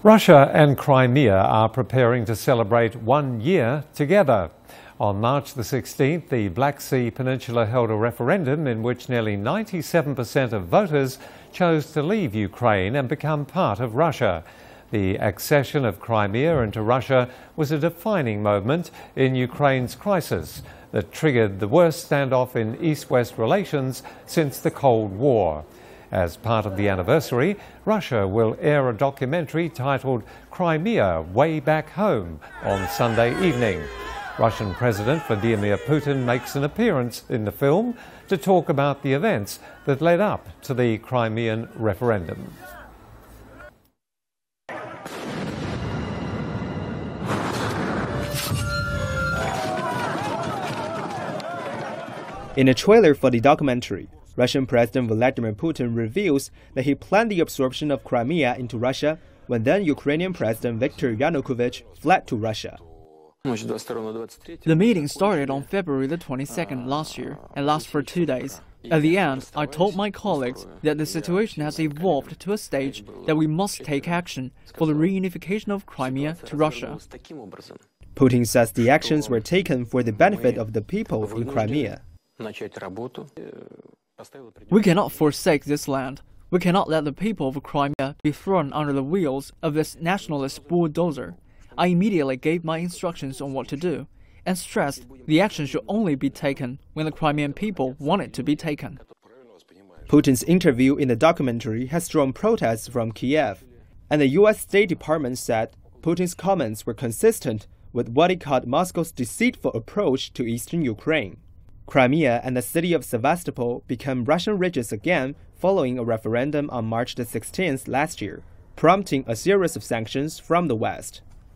Russia and Crimea are preparing to celebrate 1 year together. On March the 16th, the Black Sea Peninsula held a referendum in which nearly 97% of voters chose to leave Ukraine and become part of Russia. The accession of Crimea into Russia was a defining moment in Ukraine's crisis that triggered the worst standoff in East-West relations since the Cold War. As part of the anniversary, Russia will air a documentary titled Crimea Way Back Home on Sunday evening. Russian President Vladimir Putin makes an appearance in the film to talk about the events that led up to the Crimean referendum. In a trailer for the documentary, Russian President Vladimir Putin reveals that he planned the absorption of Crimea into Russia when then Ukrainian President Viktor Yanukovych fled to Russia. The meeting started on February the 22nd last year and lasted for 2 days. At the end, I told my colleagues that the situation has evolved to a stage that we must take action for the reunification of Crimea to Russia. Putin says the actions were taken for the benefit of the people in Crimea. We cannot forsake this land. We cannot let the people of Crimea be thrown under the wheels of this nationalist bulldozer. I immediately gave my instructions on what to do and stressed the action should only be taken when the Crimean people want it to be taken. Putin's interview in the documentary has drawn protests from Kiev, and the U.S. State Department said Putin's comments were consistent with what it called Moscow's deceitful approach to eastern Ukraine. Crimea and the city of Sevastopol became Russian regions again following a referendum on March the 16th last year, prompting a series of sanctions from the West.